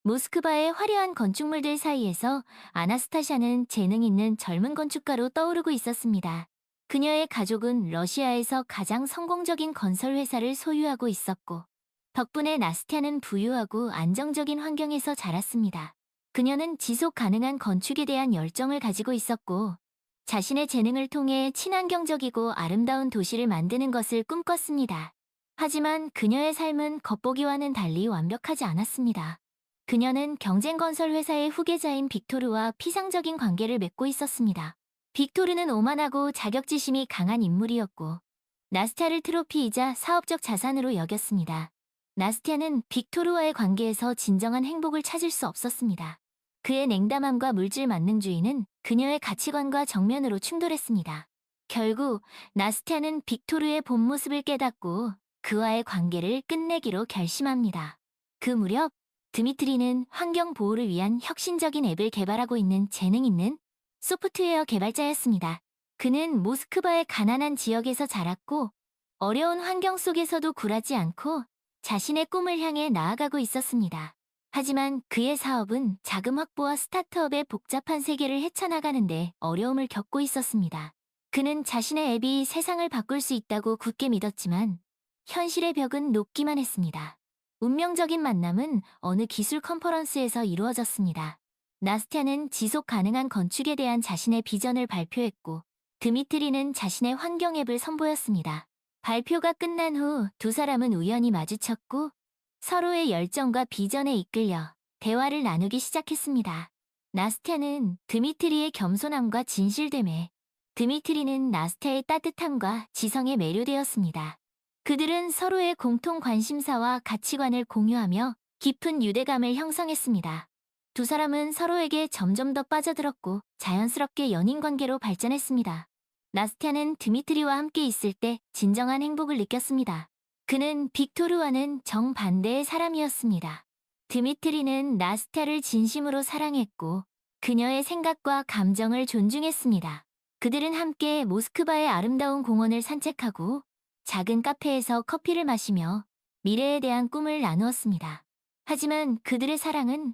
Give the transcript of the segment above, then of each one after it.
모스크바의 화려한 건축물들 사이에서 아나스타샤는 재능 있는 젊은 건축가로 떠오르고 있었습니다. 그녀의 가족은 러시아에서 가장 성공적인 건설 회사를 소유하고 있었고, 덕분에 나스티아는 부유하고 안정적인 환경에서 자랐습니다. 그녀는 지속 가능한 건축에 대한 열정을 가지고 있었고, 자신의 재능을 통해 친환경적이고 아름다운 도시를 만드는 것을 꿈꿨습니다. 하지만 그녀의 삶은 겉보기와는 달리 완벽하지 않았습니다. 그녀는 경쟁건설 회사의 후계자인 빅토르와 피상적인 관계를 맺고 있었습니다. 빅토르는 오만하고 자격지심이 강한 인물이었고, 나스티아를 트로피이자 사업적 자산으로 여겼습니다. 나스티아는 빅토르와의 관계에서 진정한 행복을 찾을 수 없었습니다. 그의 냉담함과 물질 만능주의는 그녀의 가치관과 정면으로 충돌했습니다. 결국 나스티아는 빅토르의 본 모습을 깨닫고 그와의 관계를 끝내기로 결심합니다. 그 무렵 드미트리는 환경 보호를 위한 혁신적인 앱을 개발하고 있는 재능 있는 소프트웨어 개발자였습니다. 그는 모스크바의 가난한 지역에서 자랐고 어려운 환경 속에서도 굴하지 않고 자신의 꿈을 향해 나아가고 있었습니다. 하지만 그의 사업은 자금 확보와 스타트업의 복잡한 세계를 헤쳐나가는데 어려움을 겪고 있었습니다. 그는 자신의 앱이 세상을 바꿀 수 있다고 굳게 믿었지만 현실의 벽은 높기만 했습니다. 운명적인 만남은 어느 기술 컨퍼런스에서 이루어졌습니다. 나스티아는 지속 가능한 건축에 대한 자신의 비전을 발표했고, 드미트리는 자신의 환경 앱을 선보였습니다. 발표가 끝난 후 두 사람은 우연히 마주쳤고, 서로의 열정과 비전에 이끌려 대화를 나누기 시작했습니다. 나스티아는 드미트리의 겸손함과 진실됨에, 드미트리는 나스티아의 따뜻함과 지성에 매료되었습니다. 그들은 서로의 공통 관심사와 가치관을 공유하며 깊은 유대감을 형성했습니다. 두 사람은 서로에게 점점 더 빠져들었고 자연스럽게 연인 관계로 발전했습니다. 나스티아는 드미트리와 함께 있을 때 진정한 행복을 느꼈습니다. 그는 빅토르와는 정반대의 사람이었습니다. 드미트리는 나스티아를 진심으로 사랑했고 그녀의 생각과 감정을 존중했습니다. 그들은 함께 모스크바의 아름다운 공원을 산책하고 작은 카페에서 커피를 마시며 미래에 대한 꿈을 나누었습니다. 하지만 그들의 사랑은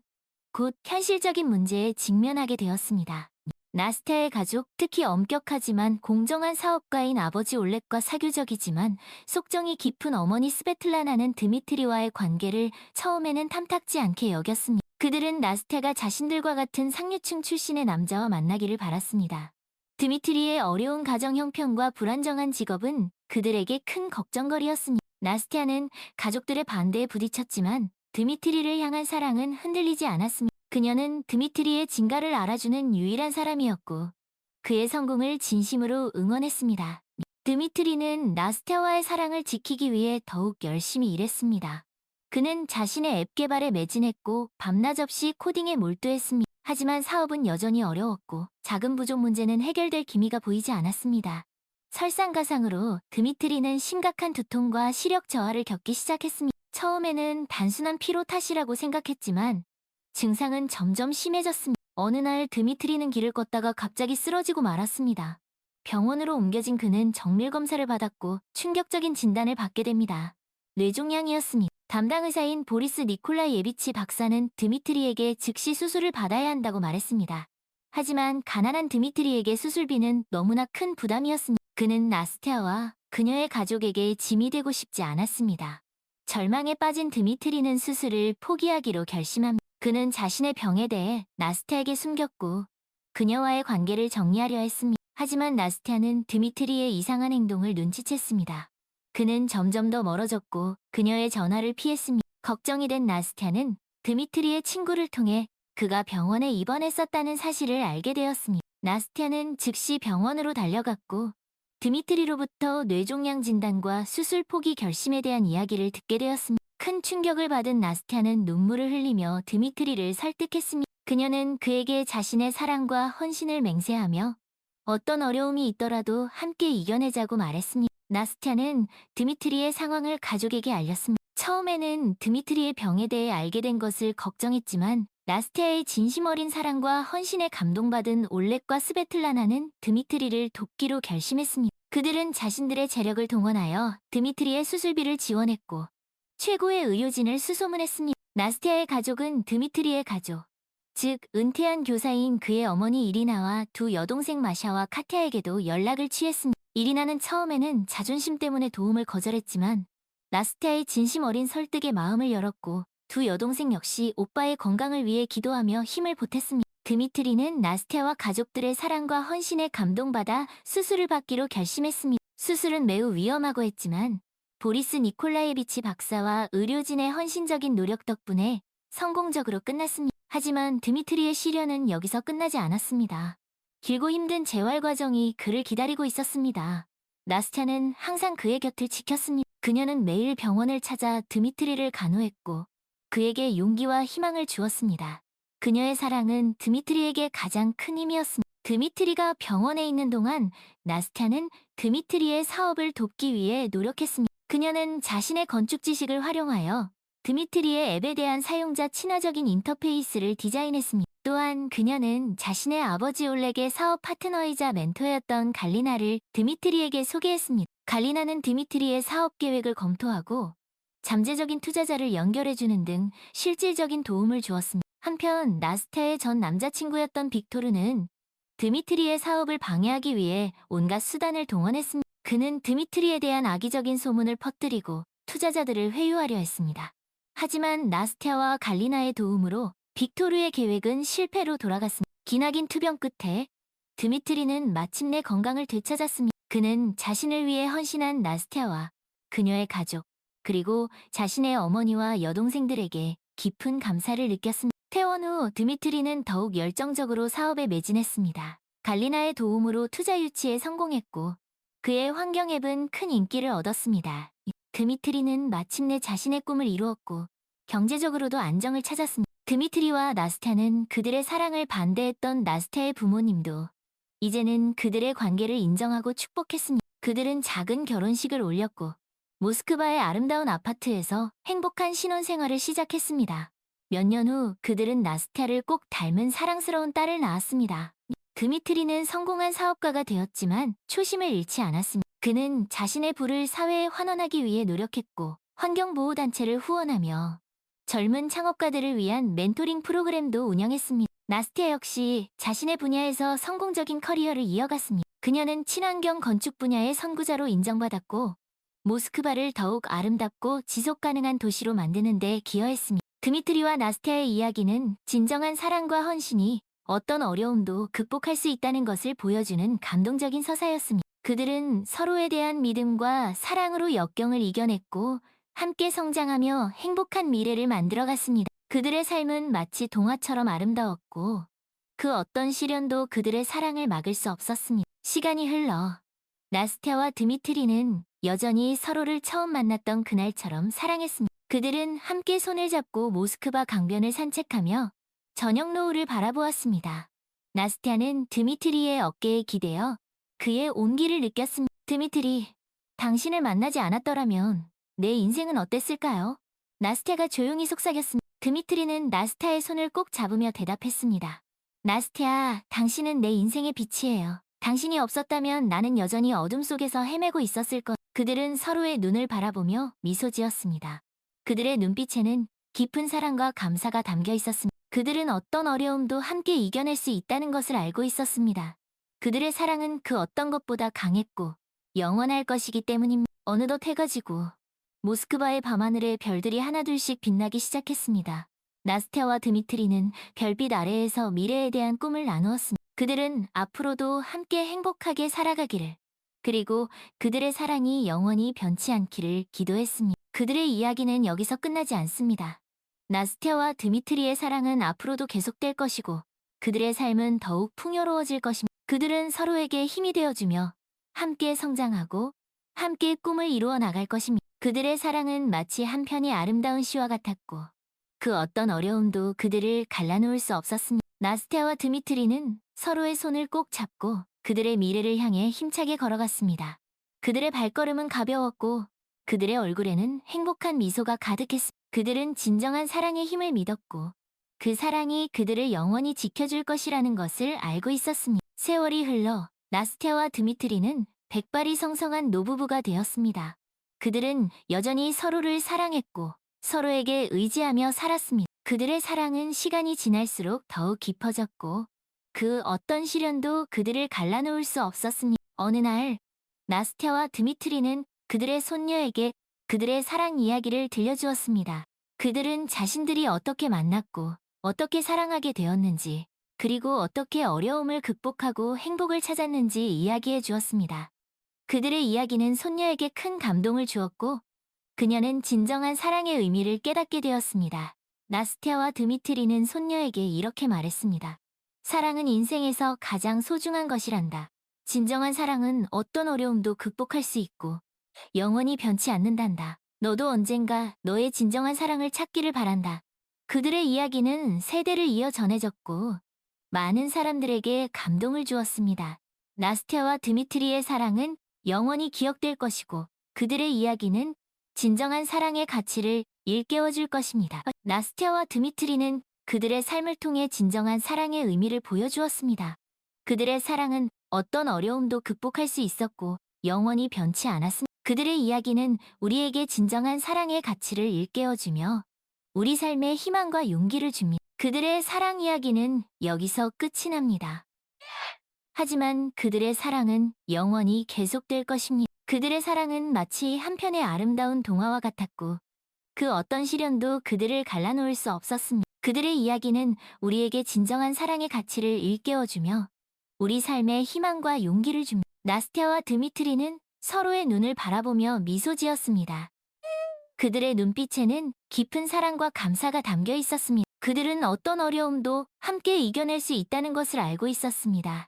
곧 현실적인 문제에 직면하게 되었습니다. 나스티아의 가족, 특히 엄격하지만 공정한 사업가인 아버지 올렉과 사교적이지만 속정이 깊은 어머니 스베틀라나는 드미트리와의 관계를 처음에는 탐탁지 않게 여겼습니다. 그들은 나스티아가 자신들과 같은 상류층 출신의 남자와 만나기를 바랐습니다. 드미트리의 어려운 가정 형편과 불안정한 직업은 그들에게 큰 걱정거리였습니다. 나스티아는 가족들의 반대에 부딪혔지만 드미트리를 향한 사랑은 흔들리지 않았습니다. 그녀는 드미트리의 진가를 알아주는 유일한 사람이었고 그의 성공을 진심으로 응원했습니다. 드미트리는 나스티아와의 사랑을 지키기 위해 더욱 열심히 일했습니다. 그는 자신의 앱 개발에 매진했고 밤낮 없이 코딩에 몰두했습니다. 하지만 사업은 여전히 어려웠고 자금 부족 문제는 해결될 기미가 보이지 않았습니다. 설상가상으로 드미트리는 심각한 두통과 시력 저하를 겪기 시작했습니다. 처음에는 단순한 피로 탓이라고 생각했지만 증상은 점점 심해졌습니다. 어느 날 드미트리는 길을 걷다가 갑자기 쓰러지고 말았습니다. 병원으로 옮겨진 그는 정밀 검사를 받았고 충격적인 진단을 받게 됩니다. 뇌종양이었습니다. 담당 의사인 보리스 니콜라이예비치 박사는 드미트리에게 즉시 수술을 받아야 한다고 말했습니다. 하지만 가난한 드미트리에게 수술비는 너무나 큰 부담이었습니다. 그는 나스티아와 그녀의 가족에게 짐이 되고 싶지 않았습니다. 절망에 빠진 드미트리는 수술을 포기하기로 결심합니다. 그는 자신의 병에 대해 나스티아에게 숨겼고 그녀와의 관계를 정리하려 했습니다. 하지만 나스티아는 드미트리의 이상한 행동을 눈치챘습니다. 그는 점점 더 멀어졌고 그녀의 전화를 피했습니다. 걱정이 된 나스티아는 드미트리의 친구를 통해 그가 병원에 입원했었다는 사실을 알게 되었습니다. 나스티아는 즉시 병원으로 달려갔고 드미트리로부터 뇌종양 진단과 수술 포기 결심에 대한 이야기를 듣게 되었습니다. 큰 충격을 받은 나스티아는 눈물을 흘리며 드미트리를 설득했습니다. 그녀는 그에게 자신의 사랑과 헌신을 맹세하며 어떤 어려움이 있더라도 함께 이겨내자고 말했습니다. 나스티아는 드미트리의 상황을 가족에게 알렸습니다. 처음에는 드미트리의 병에 대해 알게 된 것을 걱정했지만 나스티아의 진심 어린 사랑과 헌신에 감동받은 올렉과 스베틀라나는 드미트리를 돕기로 결심했습니다. 그들은 자신들의 재력을 동원하여 드미트리의 수술비를 지원했고 최고의 의료진을 수소문했습니다. 나스티아의 가족은 드미트리의 가족, 즉 은퇴한 교사인 그의 어머니 이리나와 두 여동생 마샤와 카티아에게도 연락을 취했습니다. 이리나는 처음에는 자존심 때문에 도움을 거절했지만 나스티아의 진심 어린 설득에 마음을 열었고 두 여동생 역시 오빠의 건강을 위해 기도하며 힘을 보탰습니다. 드미트리는 나스티아와 가족들의 사랑과 헌신에 감동받아 수술을 받기로 결심했습니다. 수술은 매우 위험하고 했지만 보리스 니콜라예비치 박사와 의료진의 헌신적인 노력 덕분에 성공적으로 끝났습니다. 하지만 드미트리의 시련은 여기서 끝나지 않았습니다. 길고 힘든 재활 과정이 그를 기다리고 있었습니다. 나스티아는 항상 그의 곁을 지켰습니다. 그녀는 매일 병원을 찾아 드미트리를 간호했고 그에게 용기와 희망을 주었습니다. 그녀의 사랑은 드미트리에게 가장 큰 힘이었습니다. 드미트리가 병원에 있는 동안 나스티아는 드미트리의 사업을 돕기 위해 노력했습니다. 그녀는 자신의 건축 지식을 활용하여 드미트리의 앱에 대한 사용자 친화적인 인터페이스를 디자인했습니다. 또한 그녀는 자신의 아버지 올렉의 사업 파트너이자 멘토였던 갈리나를 드미트리에게 소개했습니다. 갈리나는 드미트리의 사업 계획을 검토하고 잠재적인 투자자를 연결해주는 등 실질적인 도움을 주었습니다. 한편 나스타의 전 남자친구였던 빅토르는 드미트리의 사업을 방해하기 위해 온갖 수단을 동원했습니다. 그는 드미트리에 대한 악의적인 소문을 퍼뜨리고 투자자들을 회유하려 했습니다. 하지만 나스티아와 갈리나의 도움으로 빅토르의 계획은 실패로 돌아갔습니다. 기나긴 투병 끝에 드미트리는 마침내 건강을 되찾았습니다. 그는 자신을 위해 헌신한 나스티아와 그녀의 가족, 그리고 자신의 어머니와 여동생들에게 깊은 감사를 느꼈습니다. 퇴원 후 드미트리는 더욱 열정적으로 사업에 매진했습니다. 갈리나의 도움으로 투자 유치에 성공했고 그의 환경 앱은 큰 인기를 얻었습니다. 드미트리는 마침내 자신의 꿈을 이루었고 경제적으로도 안정을 찾았습니다. 드미트리와 나스타는 그들의 사랑을 반대했던 나스타의 부모님도 이제는 그들의 관계를 인정하고 축복했습니다. 그들은 작은 결혼식을 올렸고 모스크바의 아름다운 아파트에서 행복한 신혼생활을 시작했습니다. 몇 년 후 그들은 나스타를 꼭 닮은 사랑스러운 딸을 낳았습니다. 드미트리는 성공한 사업가가 되었지만 초심을 잃지 않았습니다. 그는 자신의 부를 사회에 환원하기 위해 노력했고 환경보호단체를 후원하며 젊은 창업가들을 위한 멘토링 프로그램도 운영했습니다. 나스티아 역시 자신의 분야에서 성공적인 커리어를 이어갔습니다. 그녀는 친환경 건축 분야의 선구자로 인정받았고 모스크바를 더욱 아름답고 지속가능한 도시로 만드는 데 기여했습니다. 드미트리와 나스티아의 이야기는 진정한 사랑과 헌신이 어떤 어려움도 극복할 수 있다는 것을 보여주는 감동적인 서사였습니다. 그들은 서로에 대한 믿음과 사랑으로 역경을 이겨냈고 함께 성장하며 행복한 미래를 만들어갔습니다. 그들의 삶은 마치 동화처럼 아름다웠고 그 어떤 시련도 그들의 사랑을 막을 수 없었습니다. 시간이 흘러 나스티아와 드미트리는 여전히 서로를 처음 만났던 그날처럼 사랑했습니다. 그들은 함께 손을 잡고 모스크바 강변을 산책하며 저녁 노을을 바라보았습니다. 나스티아는 드미트리의 어깨에 기대어 그의 온기를 느꼈습니다. 드미트리, 당신을 만나지 않았더라면 내 인생은 어땠을까요? 나스티아가 조용히 속삭였습니다. 드미트리는 나스타의 손을 꼭 잡으며 대답했습니다. 나스티아, 당신은 내 인생의 빛이에요. 당신이 없었다면 나는 여전히 어둠 속에서 헤매고 있었을 것. 그들은 서로의 눈을 바라보며 미소 지었습니다. 그들의 눈빛에는 깊은 사랑과 감사가 담겨 있었습니다. 그들은 어떤 어려움도 함께 이겨낼 수 있다는 것을 알고 있었습니다. 그들의 사랑은 그 어떤 것보다 강했고 영원할 것이기 때문입니다. 어느덧 해가 지고 모스크바의 밤하늘에 별들이 하나둘씩 빛나기 시작했습니다. 나스티아와 드미트리는 별빛 아래에서 미래에 대한 꿈을 나누었습니다. 그들은 앞으로도 함께 행복하게 살아가기를, 그리고 그들의 사랑이 영원히 변치 않기를 기도했습니다. 그들의 이야기는 여기서 끝나지 않습니다. 나스티아와 드미트리의 사랑은 앞으로도 계속될 것이고 그들의 삶은 더욱 풍요로워질 것입니다. 그들은 서로에게 힘이 되어주며 함께 성장하고 함께 꿈을 이루어 나갈 것입니다. 그들의 사랑은 마치 한 편의 아름다운 시와 같았고 그 어떤 어려움도 그들을 갈라놓을 수 없었습니다. 나스티아와 드미트리는 서로의 손을 꼭 잡고 그들의 미래를 향해 힘차게 걸어갔습니다. 그들의 발걸음은 가벼웠고 그들의 얼굴에는 행복한 미소가 가득했습니다. 그들은 진정한 사랑의 힘을 믿었고 그 사랑이 그들을 영원히 지켜줄 것이라는 것을 알고 있었습니다. 세월이 흘러 나스티아와 드미트리는 백발이 성성한 노부부가 되었습니다. 그들은 여전히 서로를 사랑했고 서로에게 의지하며 살았습니다. 그들의 사랑은 시간이 지날수록 더욱 깊어졌고 그 어떤 시련도 그들을 갈라놓을 수 없었습니다. 어느 날 나스티아와 드미트리는 그들의 손녀에게 그들의 사랑 이야기를 들려주었습니다. 그들은 자신들이 어떻게 만났고 어떻게 사랑하게 되었는지 그리고 어떻게 어려움을 극복하고 행복을 찾았는지 이야기해 주었습니다. 그들의 이야기는 손녀에게 큰 감동을 주었고 그녀는 진정한 사랑의 의미를 깨닫게 되었습니다. 나스티아와 드미트리는 손녀에게 이렇게 말했습니다. 사랑은 인생에서 가장 소중한 것이란다. 진정한 사랑은 어떤 어려움도 극복할 수 있고 영원히 변치 않는단다. 너도 언젠가 너의 진정한 사랑을 찾기를 바란다. 그들의 이야기는 세대를 이어 전해졌고 많은 사람들에게 감동을 주었습니다. 나스티아와 드미트리의 사랑은 영원히 기억될 것이고 그들의 이야기는 진정한 사랑의 가치를 일깨워줄 것입니다. 나스티아와 드미트리는 그들의 삶을 통해 진정한 사랑의 의미를 보여주었습니다. 그들의 사랑은 어떤 어려움도 극복할 수 있었고 영원히 변치 않았습니다. 그들의 이야기는 우리에게 진정한 사랑의 가치를 일깨워주며 우리 삶에 희망과 용기를 줍니다. 그들의 사랑 이야기는 여기서 끝이 납니다. 하지만 그들의 사랑은 영원히 계속될 것입니다. 그들의 사랑은 마치 한편의 아름다운 동화와 같았고 그 어떤 시련도 그들을 갈라놓을 수 없었습니다. 그들의 이야기는 우리에게 진정한 사랑의 가치를 일깨워주며 우리 삶에 희망과 용기를 줍니다. 나스티아와 드미트리는 서로의 눈을 바라보며 미소 지었습니다. 그들의 눈빛에는 깊은 사랑과 감사가 담겨 있었습니다. 그들은 어떤 어려움도 함께 이겨낼 수 있다는 것을 알고 있었습니다.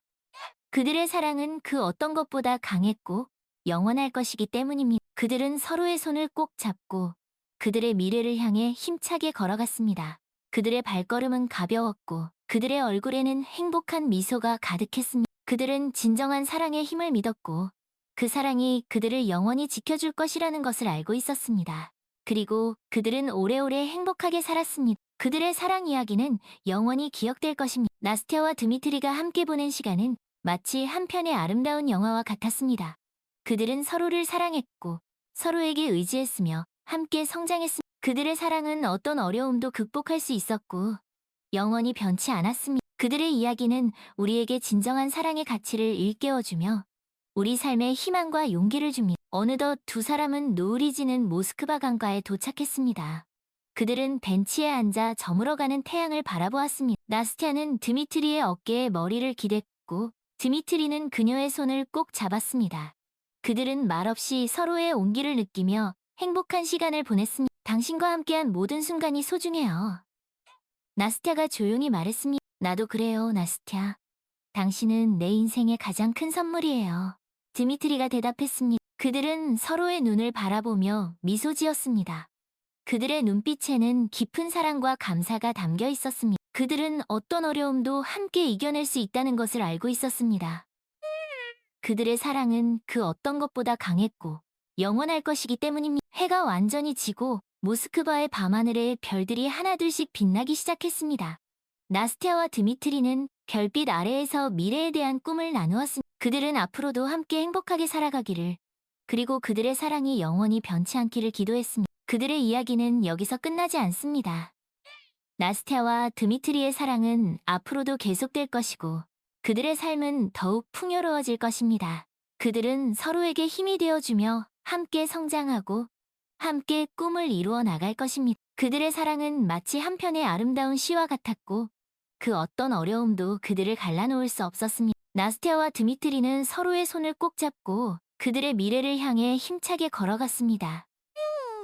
그들의 사랑은 그 어떤 것보다 강했고 영원할 것이기 때문입니다. 그들은 서로의 손을 꼭 잡고 그들의 미래를 향해 힘차게 걸어갔습니다. 그들의 발걸음은 가벼웠고 그들의 얼굴에는 행복한 미소가 가득했습니다. 그들은 진정한 사랑의 힘을 믿었고 그 사랑이 그들을 영원히 지켜줄 것이라는 것을 알고 있었습니다. 그리고 그들은 오래오래 행복하게 살았습니다. 그들의 사랑 이야기는 영원히 기억될 것입니다. 나스티아와 드미트리가 함께 보낸 시간은 마치 한편의 아름다운 영화와 같았습니다. 그들은 서로를 사랑했고 서로에게 의지했으며 함께 성장했습니다. 그들의 사랑은 어떤 어려움도 극복할 수 있었고 영원히 변치 않았습니다. 그들의 이야기는 우리에게 진정한 사랑의 가치를 일깨워주며 우리 삶에 희망과 용기를 줍니다. 어느덧 두 사람은 노을이 지는 모스크바 강가에 도착했습니다. 그들은 벤치에 앉아 저물어가는 태양을 바라보았습니다. 나스티아는 드미트리의 어깨에 머리를 기댔고 드미트리는 그녀의 손을 꼭 잡았습니다. 그들은 말없이 서로의 온기를 느끼며 행복한 시간을 보냈습니다. 당신과 함께한 모든 순간이 소중해요. 나스티아가 조용히 말했습니다. 나도 그래요, 나스티아. 당신은 내 인생의 가장 큰 선물이에요. 드미트리가 대답했습니다. 그들은 서로의 눈을 바라보며 미소 지었습니다. 그들의 눈빛에는 깊은 사랑과 감사가 담겨 있었습니다. 그들은 어떤 어려움도 함께 이겨낼 수 있다는 것을 알고 있었습니다. 그들의 사랑은 그 어떤 것보다 강했고 영원할 것이기 때문입니다. 해가 완전히 지고 모스크바의 밤하늘에 별들이 하나둘씩 빛나기 시작했습니다. 나스티아와 드미트리는 별빛 아래에서 미래에 대한 꿈을 나누었습니다. 그들은 앞으로도 함께 행복하게 살아가기를, 그리고 그들의 사랑이 영원히 변치 않기를 기도했습니다. 그들의 이야기는 여기서 끝나지 않습니다. 나스티아와 드미트리의 사랑은 앞으로도 계속될 것이고 그들의 삶은 더욱 풍요로워질 것입니다. 그들은 서로에게 힘이 되어주며 함께 성장하고 함께 꿈을 이루어 나갈 것입니다. 그들의 사랑은 마치 한편의 아름다운 시와 같았고 그 어떤 어려움도 그들을 갈라놓을 수 없었습니다. 나스티아와 드미트리는 서로의 손을 꼭 잡고 그들의 미래를 향해 힘차게 걸어갔습니다.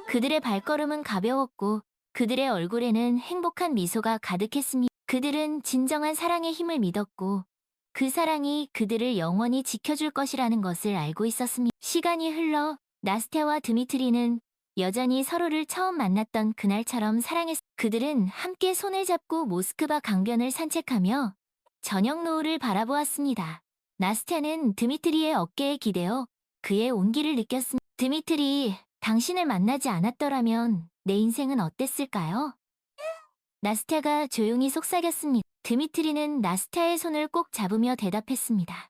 그들의 발걸음은 가벼웠고 그들의 얼굴에는 행복한 미소가 가득했습니다. 그들은 진정한 사랑의 힘을 믿었고 그 사랑이 그들을 영원히 지켜줄 것이라는 것을 알고 있었습니다. 시간이 흘러 나스티아와 드미트리는 여전히 서로를 처음 만났던 그날처럼 사랑했습니다. 그들은 함께 손을 잡고 모스크바 강변을 산책하며 저녁 노을을 바라보았습니다. 나스티아는 드미트리의 어깨에 기대어 그의 온기를 느꼈습니다. 드미트리, 당신을 만나지 않았더라면 내 인생은 어땠을까요? 나스티아가 조용히 속삭였습니다. 드미트리는 나스티아의 손을 꼭 잡으며 대답했습니다.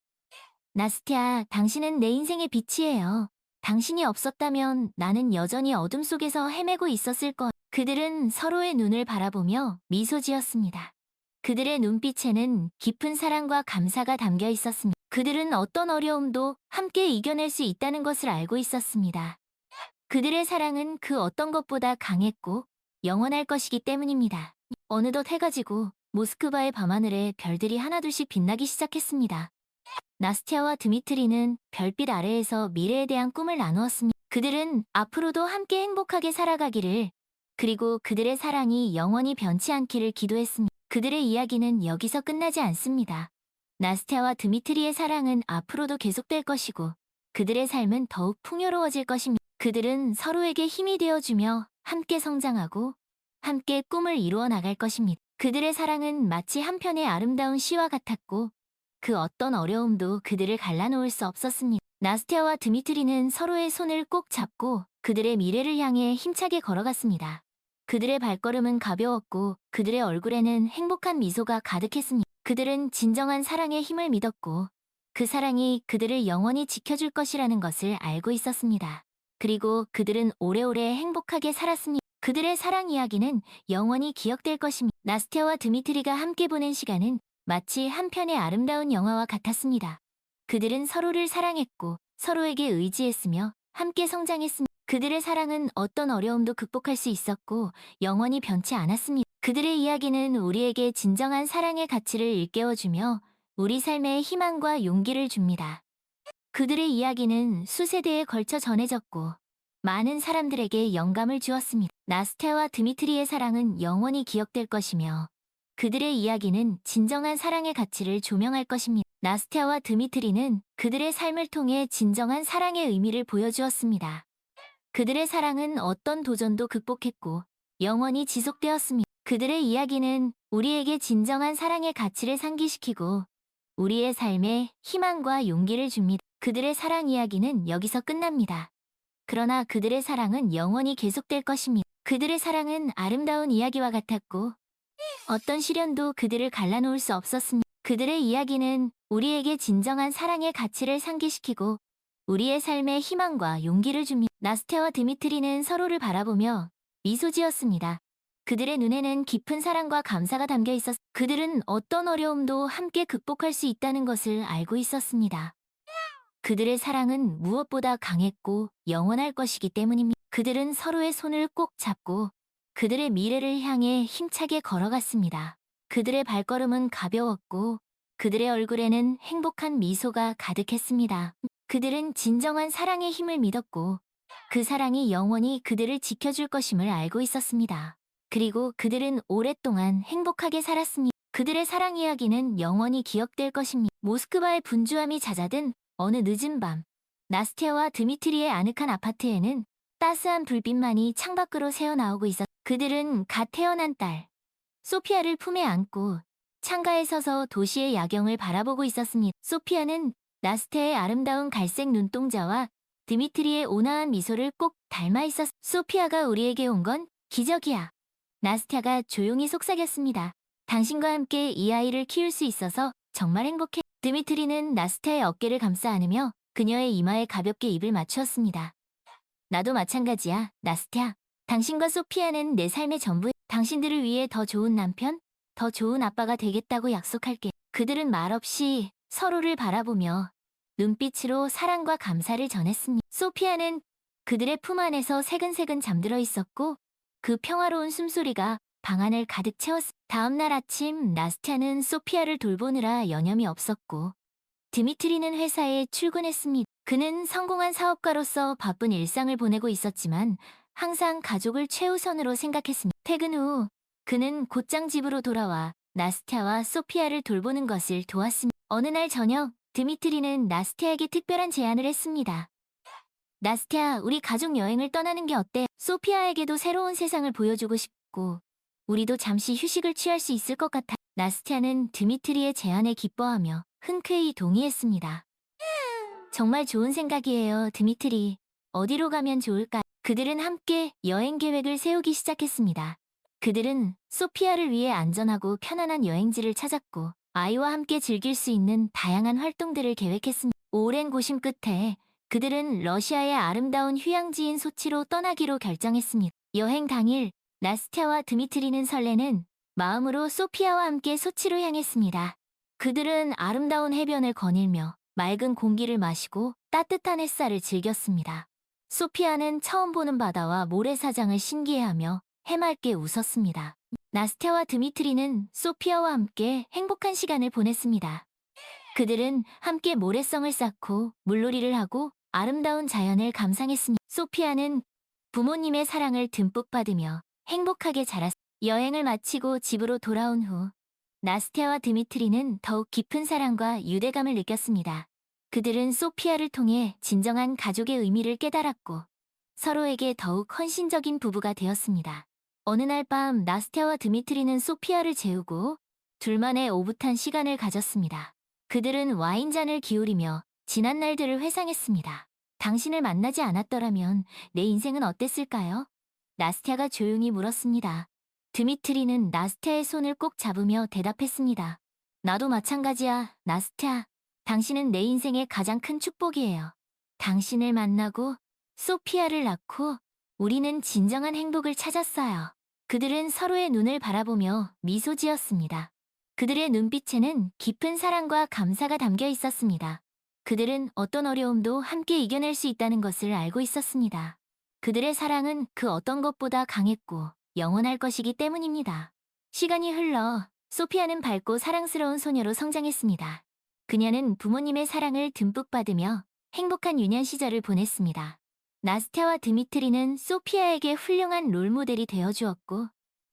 나스티아, 당신은 내 인생의 빛이에요. 당신이 없었다면 나는 여전히 어둠 속에서 헤매고 있었을 거야. 그들은 서로의 눈을 바라보며 미소 지었습니다. 그들의 눈빛에는 깊은 사랑과 감사가 담겨 있었습니다. 그들은 어떤 어려움도 함께 이겨낼 수 있다는 것을 알고 있었습니다. 그들의 사랑은 그 어떤 것보다 강했고 영원할 것이기 때문입니다. 어느덧 해가 지고 모스크바의 밤하늘에 별들이 하나둘씩 빛나기 시작했습니다. 나스티아와 드미트리는 별빛 아래에서 미래에 대한 꿈을 나누었습니다. 그들은 앞으로도 함께 행복하게 살아가기를, 그리고 그들의 사랑이 영원히 변치 않기를 기도했습니다. 그들의 이야기는 여기서 끝나지 않습니다. 나스티아와 드미트리의 사랑은 앞으로도 계속될 것이고 그들의 삶은 더욱 풍요로워질 것입니다. 그들은 서로에게 힘이 되어주며 함께 성장하고 함께 꿈을 이루어 나갈 것입니다. 그들의 사랑은 마치 한 편의 아름다운 시와 같았고 그 어떤 어려움도 그들을 갈라놓을 수 없었습니다. 나스티아와 드미트리는 서로의 손을 꼭 잡고 그들의 미래를 향해 힘차게 걸어갔습니다. 그들의 발걸음은 가벼웠고 그들의 얼굴에는 행복한 미소가 가득했습니다. 그들은 진정한 사랑의 힘을 믿었고 그 사랑이 그들을 영원히 지켜줄 것이라는 것을 알고 있었습니다. 그리고 그들은 오래오래 행복하게 살았습니다. 그들의 사랑 이야기는 영원히 기억될 것입니다. 나스티아와 드미트리가 함께 보낸 시간은 마치 한 편의 아름다운 영화와 같았습니다. 그들은 서로를 사랑했고 서로에게 의지했으며 함께 성장했습니다. 그들의 사랑은 어떤 어려움도 극복할 수 있었고 영원히 변치 않았습니다. 그들의 이야기는 우리에게 진정한 사랑의 가치를 일깨워주며 우리 삶에 희망과 용기를 줍니다. 그들의 이야기는 수세대에 걸쳐 전해졌고 많은 사람들에게 영감을 주었습니다. 나스테와 드미트리의 사랑은 영원히 기억될 것이며 그들의 이야기는 진정한 사랑의 가치를 조명할 것입니다. 나스테와 드미트리는 그들의 삶을 통해 진정한 사랑의 의미를 보여주었습니다. 그들의 사랑은 어떤 도전도 극복했고 영원히 지속되었습니다. 그들의 이야기는 우리에게 진정한 사랑의 가치를 상기시키고 우리의 삶에 희망과 용기를 줍니다. 그들의 사랑 이야기는 여기서 끝납니다. 그러나 그들의 사랑은 영원히 계속될 것입니다. 그들의 사랑은 아름다운 이야기와 같았고 어떤 시련도 그들을 갈라놓을 수 없었습니다. 그들의 이야기는 우리에게 진정한 사랑의 가치를 상기시키고 우리의 삶에 희망과 용기를 줍니다. 나스테와 드미트리는 서로를 바라보며 미소 지었습니다. 그들의 눈에는 깊은 사랑과 감사가 담겨 있었. 그들은 어떤 어려움도 함께 극복할 수 있다는 것을 알고 있었습니다. 그들의 사랑은 무엇보다 강했고 영원할 것이기 때문입니다. 그들은 서로의 손을 꼭 잡고 그들의 미래를 향해 힘차게 걸어갔습니다. 그들의 발걸음은 가벼웠고 그들의 얼굴에는 행복한 미소가 가득했습니다. 그들은 진정한 사랑의 힘을 믿었고 그 사랑이 영원히 그들을 지켜줄 것임을 알고 있었습니다. 그리고 그들은 오랫동안 행복하게 살았습니다. 그들의 사랑 이야기는 영원히 기억될 것입니다. 모스크바의 분주함이 잦아든 어느 늦은 밤, 나스티아와 드미트리의 아늑한 아파트에는 따스한 불빛만이 창밖으로 새어나오고 있었. 그들은 갓 태어난 딸, 소피아를 품에 안고 창가에 서서 도시의 야경을 바라보고 있었습니다. 소피아는 나스테의 아름다운 갈색 눈동자와 드미트리의 온화한 미소를 꼭 닮아 있었. 소피아가 우리에게 온 건 기적이야. 나스티아가 조용히 속삭였습니다. 당신과 함께 이 아이를 키울 수 있어서 정말 행복해. 드미트리는 나스티아의 어깨를 감싸 안으며 그녀의 이마에 가볍게 입을 맞추었습니다. 나도 마찬가지야, 나스티아. 당신과 소피아는 내 삶의 전부. 당신들을 위해 더 좋은 남편, 더 좋은 아빠가 되겠다고 약속할게. 그들은 말없이 서로를 바라보며 눈빛으로 사랑과 감사를 전했습니다. 소피아는 그들의 품 안에서 새근새근 잠들어 있었고 그 평화로운 숨소리가 방 안을 가득 채웠습니다. 다음 날 아침 나스티아는 소피아를 돌보느라 여념이 없었고 드미트리는 회사에 출근했습니다. 그는 성공한 사업가로서 바쁜 일상을 보내고 있었지만 항상 가족을 최우선으로 생각했습니다. 퇴근 후 그는 곧장 집으로 돌아와 나스티아와 소피아를 돌보는 것을 도왔습니다. 어느 날 저녁 드미트리는 나스티아에게 특별한 제안을 했습니다. 나스티아, 우리 가족 여행을 떠나는 게 어때? 소피아에게도 새로운 세상을 보여주고 싶고 우리도 잠시 휴식을 취할 수 있을 것 같아. 나스티아는 드미트리의 제안에 기뻐하며 흔쾌히 동의했습니다. 정말 좋은 생각이에요, 드미트리. 어디로 가면 좋을까? 그들은 함께 여행 계획을 세우기 시작했습니다. 그들은 소피아를 위해 안전하고 편안한 여행지를 찾았고 아이와 함께 즐길 수 있는 다양한 활동들을 계획했습니다. 오랜 고심 끝에 그들은 러시아의 아름다운 휴양지인 소치로 떠나기로 결정했습니다. 여행 당일 나스티아와 드미트리는 설레는 마음으로 소피아와 함께 소치로 향했습니다. 그들은 아름다운 해변을 거닐며 맑은 공기를 마시고 따뜻한 햇살을 즐겼습니다. 소피아는 처음 보는 바다와 모래사장을 신기해하며 해맑게 웃었습니다. 나스티아와 드미트리는 소피아와 함께 행복한 시간을 보냈습니다. 그들은 함께 모래성을 쌓고 물놀이를 하고 아름다운 자연을 감상했습니다. 소피아는 부모님의 사랑을 듬뿍 받으며 행복하게 자랐습니다. 여행을 마치고 집으로 돌아온 후 나스티아와 드미트리는 더욱 깊은 사랑과 유대감을 느꼈습니다. 그들은 소피아를 통해 진정한 가족의 의미를 깨달았고 서로에게 더욱 헌신적인 부부가 되었습니다. 어느 날 밤 나스티아와 드미트리는 소피아를 재우고 둘만의 오붓한 시간을 가졌습니다. 그들은 와인잔을 기울이며 지난 날들을 회상했습니다. 당신을 만나지 않았더라면 내 인생은 어땠을까요? 나스티아가 조용히 물었습니다. 드미트리는 나스티아의 손을 꼭 잡으며 대답했습니다. 나도 마찬가지야, 나스티아. 당신은 내 인생의 가장 큰 축복이에요. 당신을 만나고 소피아를 낳고 우리는 진정한 행복을 찾았어요. 그들은 서로의 눈을 바라보며 미소 지었습니다. 그들의 눈빛에는 깊은 사랑과 감사가 담겨 있었습니다. 그들은 어떤 어려움도 함께 이겨낼 수 있다는 것을 알고 있었습니다. 그들의 사랑은 그 어떤 것보다 강했고 영원할 것이기 때문입니다. 시간이 흘러 소피아는 밝고 사랑스러운 소녀로 성장했습니다. 그녀는 부모님의 사랑을 듬뿍 받으며 행복한 유년 시절을 보냈습니다. 나스티아와 드미트리는 소피아에게 훌륭한 롤모델이 되어주었고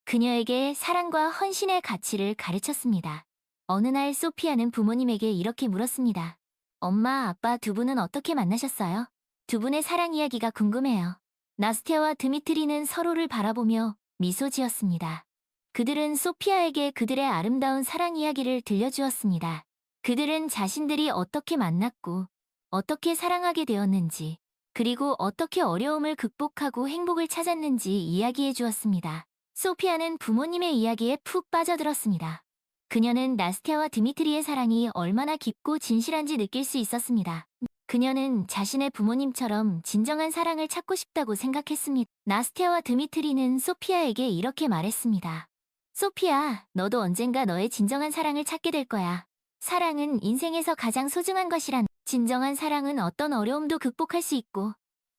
그녀에게 사랑과 헌신의 가치를 가르쳤습니다. 어느 날 소피아는 부모님에게 이렇게 물었습니다. 엄마, 아빠 두 분은 어떻게 만나셨어요? 두 분의 사랑 이야기가 궁금해요. 나스티아와 드미트리는 서로를 바라보며 미소 지었습니다. 그들은 소피아에게 그들의 아름다운 사랑 이야기를 들려주었습니다. 그들은 자신들이 어떻게 만났고 어떻게 사랑하게 되었는지 그리고 어떻게 어려움을 극복하고 행복을 찾았는지 이야기해 주었습니다. 소피아는 부모님의 이야기에 푹 빠져들었습니다. 그녀는 나스티아와 드미트리의 사랑이 얼마나 깊고 진실한지 느낄 수 있었습니다. 그녀는 자신의 부모님처럼 진정한 사랑을 찾고 싶다고 생각했습니다. 나스티아와 드미트리는 소피아에게 이렇게 말했습니다. 소피아, 너도 언젠가 너의 진정한 사랑을 찾게 될 거야. 사랑은 인생에서 가장 소중한 것이란. 진정한 사랑은 어떤 어려움도 극복할 수 있고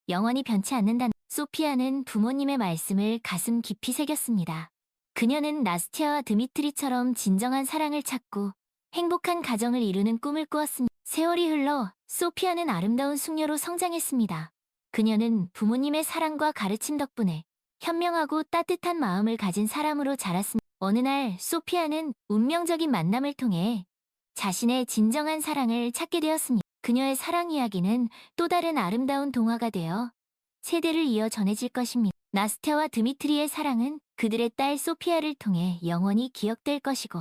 영원히 변치 않는다. 소피아는 부모님의 말씀을 가슴 깊이 새겼습니다. 그녀는 나스티아와 드미트리처럼 진정한 사랑을 찾고 행복한 가정을 이루는 꿈을 꾸었습니다. 세월이 흘러 소피아는 아름다운 숙녀로 성장했습니다. 그녀는 부모님의 사랑과 가르침 덕분에 현명하고 따뜻한 마음을 가진 사람으로 자랐습니다. 어느 날 소피아는 운명적인 만남을 통해 자신의 진정한 사랑을 찾게 되었습니다. 그녀의 사랑 이야기는 또 다른 아름다운 동화가 되어 세대를 이어 전해질 것입니다. 나스티아와 드미트리의 사랑은 그들의 딸 소피아를 통해 영원히 기억될 것이고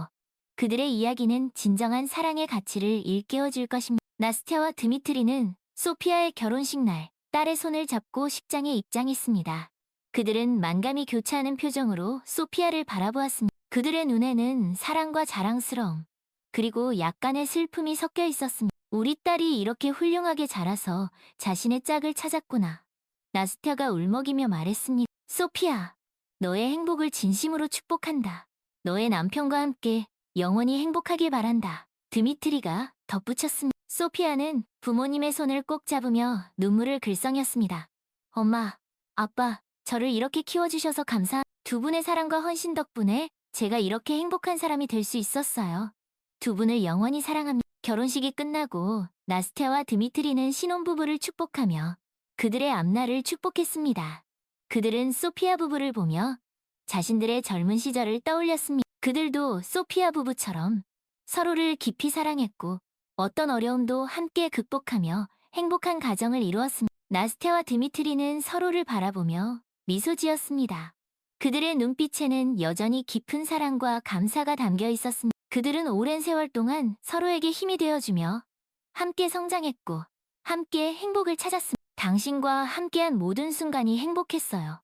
그들의 이야기는 진정한 사랑의 가치를 일깨워 줄 것입니다. 나스티아와 드미트리는 소피아의 결혼식 날 딸의 손을 잡고 식장에 입장했습니다. 그들은 만감이 교차하는 표정으로 소피아를 바라보았습니다. 그들의 눈에는 사랑과 자랑스러움 그리고 약간의 슬픔이 섞여 있었습니다. 우리 딸이 이렇게 훌륭하게 자라서 자신의 짝을 찾았구나. 나스티아가 울먹이며 말했습니다. 소피아, 너의 행복을 진심으로 축복한다. 너의 남편과 함께 영원히 행복하길 바란다. 드미트리가 덧붙였습니다. 소피아는 부모님의 손을 꼭 잡으며 눈물을 글썽였습니다. 엄마, 아빠, 저를 이렇게 키워주셔서 두 분의 사랑과 헌신 덕분에 제가 이렇게 행복한 사람이 될 수 있었어요. 두 분을 영원히 사랑합니다. 결혼식이 끝나고 나스티아와 드미트리는 신혼부부를 축복하며 그들의 앞날을 축복했습니다. 그들은 소피아 부부를 보며 자신들의 젊은 시절을 떠올렸습니다. 그들도 소피아 부부처럼 서로를 깊이 사랑했고 어떤 어려움도 함께 극복하며 행복한 가정을 이루었습니다. 나스티아와 드미트리는 서로를 바라보며 미소 지었습니다. 그들의 눈빛에는 여전히 깊은 사랑과 감사가 담겨 있었습니다. 그들은 오랜 세월 동안 서로에게 힘이 되어주며 함께 성장했고 함께 행복을 찾았습니다. 당신과 함께한 모든 순간이 행복했어요.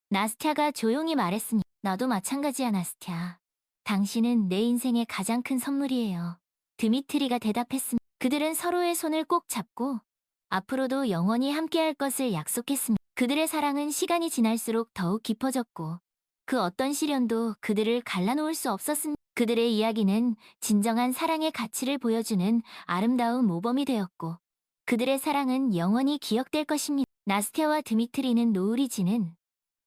나스티아가 조용히 말했습니다. 나도 마찬가지야, 나스티아. 당신은 내 인생의 가장 큰 선물이에요. 드미트리가 대답했습니다. 그들은 서로의 손을 꼭 잡고 앞으로도 영원히 함께할 것을 약속했습니다. 그들의 사랑은 시간이 지날수록 더욱 깊어졌고 그 어떤 시련도 그들을 갈라놓을 수 없었습니다. 그들의 이야기는 진정한 사랑의 가치를 보여주는 아름다운 모범이 되었고 그들의 사랑은 영원히 기억될 것입니다. 나스티아와 드미트리는 노을이 지는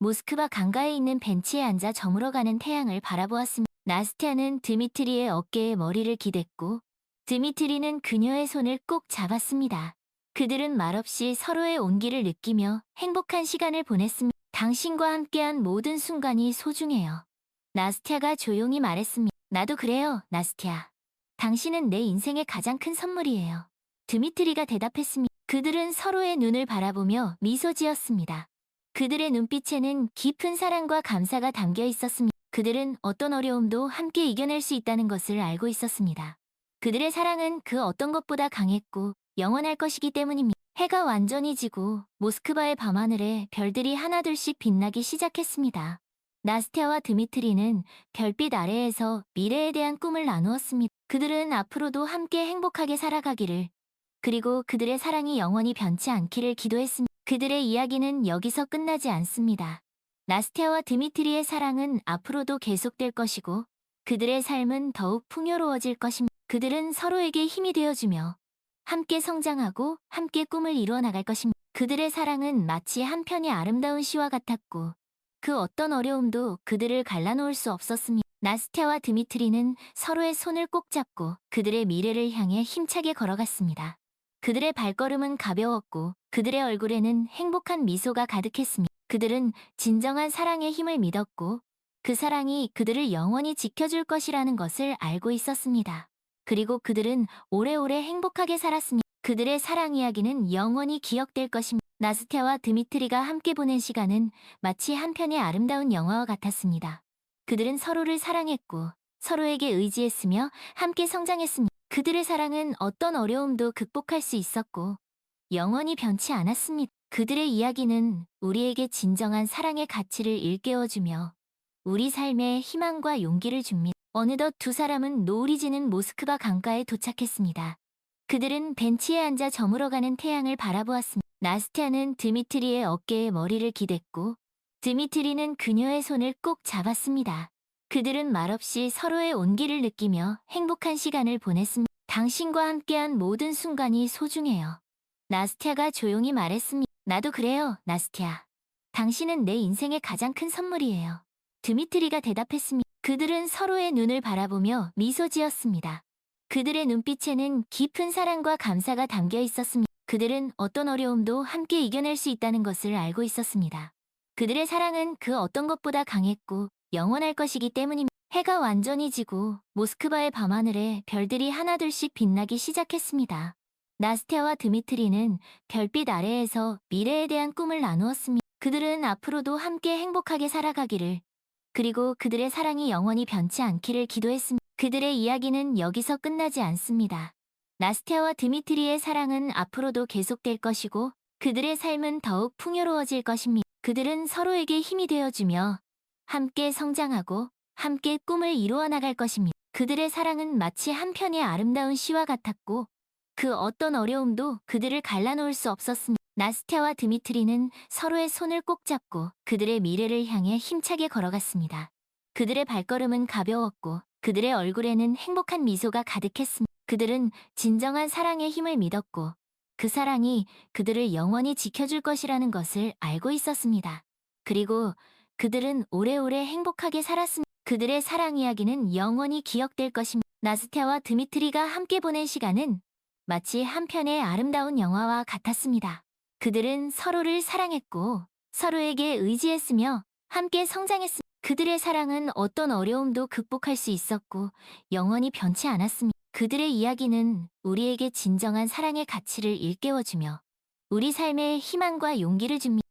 모스크바 강가에 있는 벤치에 앉아 저물어가는 태양을 바라보았습니다. 나스티아는 드미트리의 어깨에 머리를 기댔고 드미트리는 그녀의 손을 꼭 잡았습니다. 그들은 말없이 서로의 온기를 느끼며 행복한 시간을 보냈습니다. 당신과 함께한 모든 순간이 소중해요. 나스티아가 조용히 말했습니다. 나도 그래요, 나스티아. 당신은 내 인생의 가장 큰 선물이에요. 드미트리가 대답했습니다. 그들은 서로의 눈을 바라보며 미소 지었습니다. 그들의 눈빛에는 깊은 사랑과 감사가 담겨 있었습니다. 그들은 어떤 어려움도 함께 이겨낼 수 있다는 것을 알고 있었습니다. 그들의 사랑은 그 어떤 것보다 강했고 영원할 것이기 때문입니다. 해가 완전히 지고 모스크바의 밤하늘에 별들이 하나둘씩 빛나기 시작했습니다. 나스티아와 드미트리는 별빛 아래에서 미래에 대한 꿈을 나누었습니다. 그들은 앞으로도 함께 행복하게 살아가기를, 그리고 그들의 사랑이 영원히 변치 않기를 기도했습니다. 그들의 이야기는 여기서 끝나지 않습니다. 나스티아와 드미트리의 사랑은 앞으로도 계속될 것이고 그들의 삶은 더욱 풍요로워질 것입니다. 그들은 서로에게 힘이 되어주며 함께 성장하고 함께 꿈을 이루어 나갈 것입니다. 그들의 사랑은 마치 한 편의 아름다운 시와 같았고 그 어떤 어려움도 그들을 갈라놓을 수 없었습니다. 나스티아와 드미트리는 서로의 손을 꼭 잡고 그들의 미래를 향해 힘차게 걸어갔습니다. 그들의 발걸음은 가벼웠고 그들의 얼굴에는 행복한 미소가 가득했습니다. 그들은 진정한 사랑의 힘을 믿었고 그 사랑이 그들을 영원히 지켜줄 것이라는 것을 알고 있었습니다. 그리고 그들은 오래오래 행복하게 살았습니다. 그들의 사랑 이야기는 영원히 기억될 것입니다. 나스티아와 드미트리가 함께 보낸 시간은 마치 한 편의 아름다운 영화와 같았습니다. 그들은 서로를 사랑했고 서로에게 의지했으며 함께 성장했습니다. 그들의 사랑은 어떤 어려움도 극복할 수 있었고 영원히 변치 않았습니다. 그들의 이야기는 우리에게 진정한 사랑의 가치를 일깨워주며 우리 삶에 희망과 용기를 줍니다. 어느덧 두 사람은 노을이 지는 모스크바 강가에 도착했습니다. 그들은 벤치에 앉아 저물어가는 태양을 바라보았습니다. 나스티아는 드미트리의 어깨에 머리를 기댔고 드미트리는 그녀의 손을 꼭 잡았습니다. 그들은 말없이 서로의 온기를 느끼며 행복한 시간을 보냈습니다. 당신과 함께한 모든 순간이 소중해요. 나스티아가 조용히 말했습니다. 나도 그래요, 나스티아. 당신은 내 인생의 가장 큰 선물이에요. 드미트리가 대답했습니다. 그들은 서로의 눈을 바라보며 미소 지었습니다. 그들의 눈빛에는 깊은 사랑과 감사가 담겨 있었습니다. 그들은 어떤 어려움도 함께 이겨낼 수 있다는 것을 알고 있었습니다. 그들의 사랑은 그 어떤 것보다 강했고 영원할 것이기 때문입니다. 해가 완전히 지고 모스크바의 밤하늘에 별들이 하나둘씩 빛나기 시작했습니다. 나스티아와 드미트리는 별빛 아래에서 미래에 대한 꿈을 나누었습니다. 그들은 앞으로도 함께 행복하게 살아가기를, 그리고 그들의 사랑이 영원히 변치 않기를 기도했습니다. 그들의 이야기는 여기서 끝나지 않습니다. 나스티아와 드미트리의 사랑은 앞으로도 계속될 것이고 그들의 삶은 더욱 풍요로워질 것입니다. 그들은 서로에게 힘이 되어주며 함께 성장하고 함께 꿈을 이루어 나갈 것입니다. 그들의 사랑은 마치 한 편의 아름다운 시와 같았고 그 어떤 어려움도 그들을 갈라놓을 수 없었습니다. 나스티아와 드미트리는 서로의 손을 꼭 잡고 그들의 미래를 향해 힘차게 걸어갔습니다. 그들의 발걸음은 가벼웠고 그들의 얼굴에는 행복한 미소가 가득했습니다. 그들은 진정한 사랑의 힘을 믿었고 그 사랑이 그들을 영원히 지켜줄 것이라는 것을 알고 있었습니다. 그리고 그들은 오래오래 행복하게 살았습니다. 그들의 사랑 이야기는 영원히 기억될 것입니다. 나스티아와 드미트리가 함께 보낸 시간은 마치 한 편의 아름다운 영화와 같았습니다. 그들은 서로를 사랑했고 서로에게 의지했으며 함께 성장했습니다. 그들의 사랑은 어떤 어려움도 극복할 수 있었고 영원히 변치 않았습니다. 그들의 이야기는 우리에게 진정한 사랑의 가치를 일깨워주며 우리 삶에 희망과 용기를 줍니다.